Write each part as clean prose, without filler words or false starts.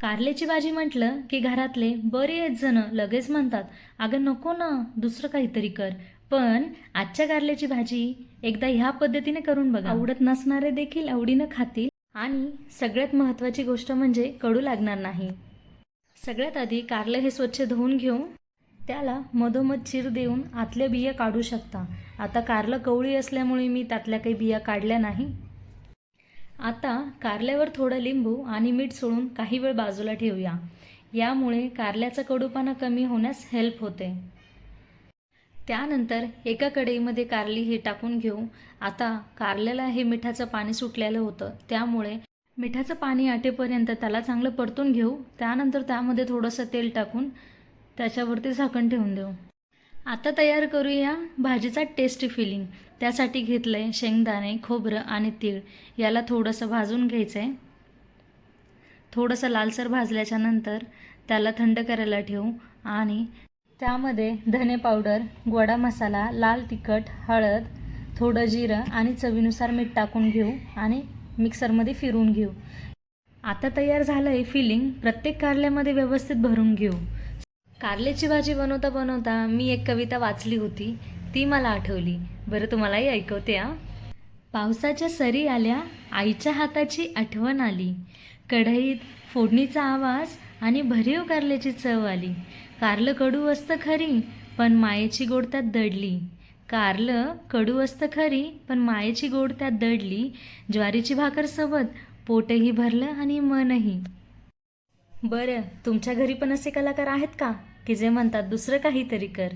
कारल्याची भाजी म्हटलं की घरातले बरेच जण लगेच म्हणतात, अगं नको ना, दुसरं काहीतरी कर. पण आजच्या कारल्याची भाजी एकदा ह्या पद्धतीने करून बघा. आवडत नसणारे देखील आवडीनं खातील आणि सगळ्यात महत्त्वाची गोष्ट म्हणजे कडू लागणार नाही. सगळ्यात आधी कारलं हे स्वच्छ धुवून घेऊ. त्याला मधोमध चीर देऊन आतल्या बिया काढू शकता. आता कारलं कवळी असल्यामुळे मी त्यातल्या काही बिया काढल्या नाही. आता कारल्यावर थोडं लिंबू आणि मीठ सोडून काही वेळ बाजूला ठेवूया. यामुळे कारल्याचा कडूपणा कमी होण्यास हेल्प होते. त्यानंतर एका कढईमध्ये कारली हे टाकून घेऊ. आता कारल्याला हे मिठाचं पाणी सुटलेलं होतं, त्यामुळे मिठाचं पाणी आटेपर्यंत त्याला चांगलं परतून घेऊ. त्यानंतर त्यामध्ये थोडंसं तेल टाकून त्याच्यावरती झाकण ठेवून देऊ. आता तयार करूया भाजीचा टेस्टी फिलिंग. त्यासाठी घेतलं आहे शेंगदाणे, खोबरं आणि तीळ. याला थोडंसं भाजून घ्यायचं आहे. थोडंसं लालसर भाजल्याच्या नंतर त्याला थंड करायला ठेवू आणि त्यामध्ये धने पावडर, गोडा मसाला, लाल तिखट, हळद, थोडं जिरं आणि चवीनुसार मीठ टाकून घेऊ आणि मिक्सरमध्ये फिरवून घेऊ. आता तयार झालं आहे फिलिंग. प्रत्येक कारल्यामध्ये व्यवस्थित भरून घेऊ. कारल्याची भाजी बनवता बनवता मी एक कविता वाचली होती, ती मला आठवली. बरं तुम्हालाही ऐकवते हा. पावसाच्या सरी आल्या, आईच्या हाताची आठवण आली, कढईत फोडणीचा आवाज आणि भरीव कारल्याची चव आली. कारलं कडू असतं खरी, पण मायेची गोड त्यात दडली. कारलं कडू असतं खरी, पण मायेची गोड त्यात दडली. ज्वारीची भाकर सोबत पोटही भरलं आणि मनही. बरं, तुमच्या घरी पण असे कलाकार आहेत का की जे म्हणतात दुसरं काहीतरी कर?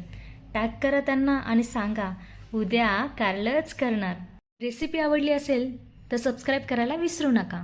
टॅग करा त्यांना आणि सांगा, उद्या कारलंच करणार. रेसिपी आवडली असेल तर सबस्क्राईब करायला विसरू नका.